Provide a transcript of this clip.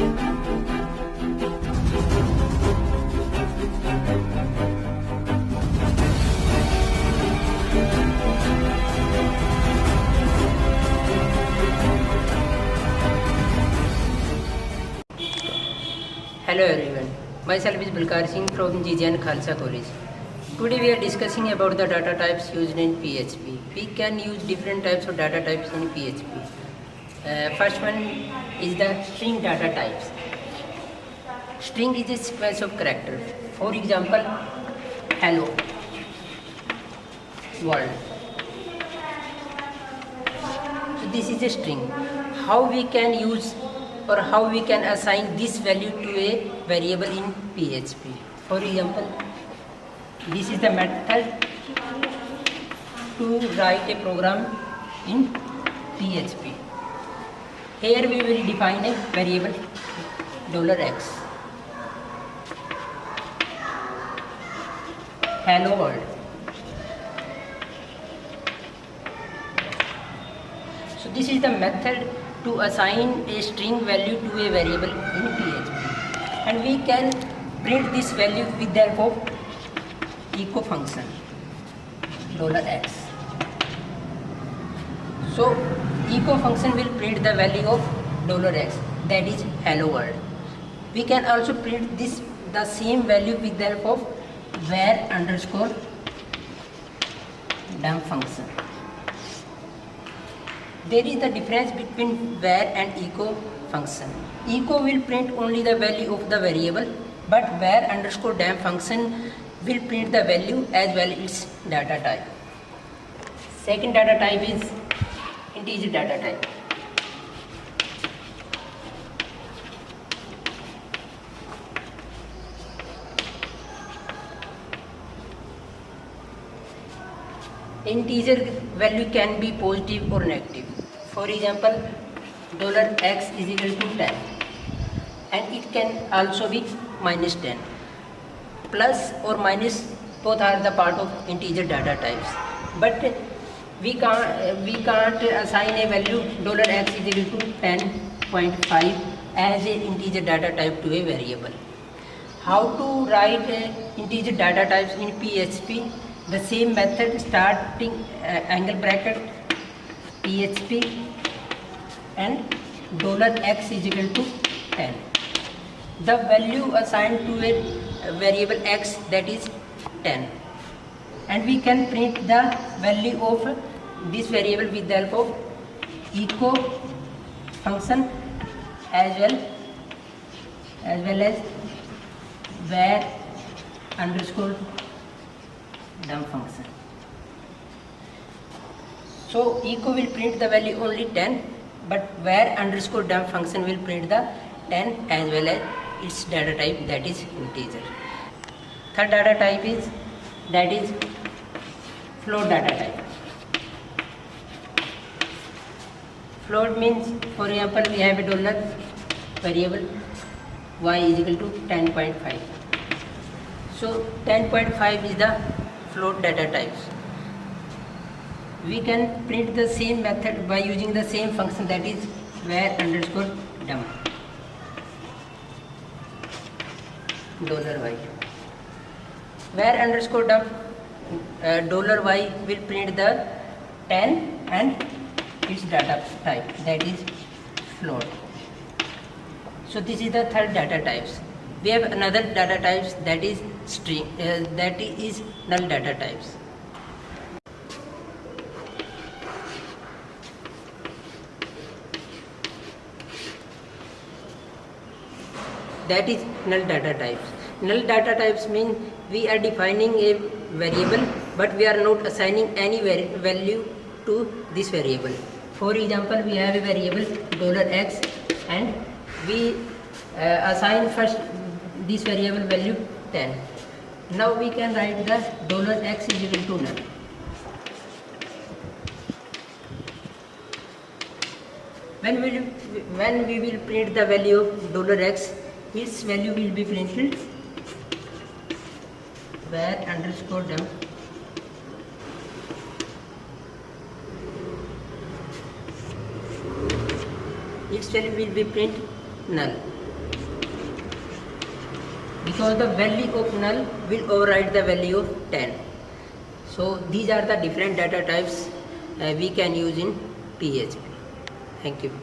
Hello everyone, myself is Balkar Singh from GJN Khalsa College. Today we are discussing about the data types used in PHP. We can use different types of data types in PHP. First one is the string data types. String is a sequence of characters. For example, hello world. So this is a string. How we can use or how we can assign this value to a variable in PHP. For example, this is the method to write a program in PHP. Here we will define a variable $x. Hello world. So this is the method to assign a string value to a variable in PHP, and we can print this value with the help of echo function $x. So echo function will print the value of $x, that is hello world. We can also print the same value with the help of var_dump function. There is the difference between var and echo function. Echo will print only the value of the variable, but var_dump function will print the value as well its data type. Second data type is integer data type. Integer value can be positive or negative. For example, $x is equal to 10, and it can also be -10. Plus or minus both are the part of integer data types, but we can't assign a value $x is equal to 10.5 as an integer data type to a variable. How to write integer data types in PHP? The same method, starting angle bracket PHP and $x is equal to 10. The value assigned to a variable x, that is 10, and we can print the value of this variable with the help of echo function as well as var_dump function. So echo will print the value only 10, but var_dump function will print the 10 as well as its data type, that is integer. Third data type is float data type. Float means, for example, we have a dollar variable y is equal to 10.5. So 10.5 is the float data types. We can print the same method by using the same function, that is var_dump $y. var_dump $y will print the 10 and its data type, that is float. So this is the third data types. We have another data types, that is string, that is null data types. That is null data types. Null data types mean we are defining a variable, but we are not assigning any value to this variable. For example, we have a variable $x, and we assign first this variable value 10. Now we can write the $x is equal to null. When we will print the value of $x, its value will be printed var_dump its value will be print null. because the value of null will override the value of 10. So these are the different data types we can use in PHP. Thank you.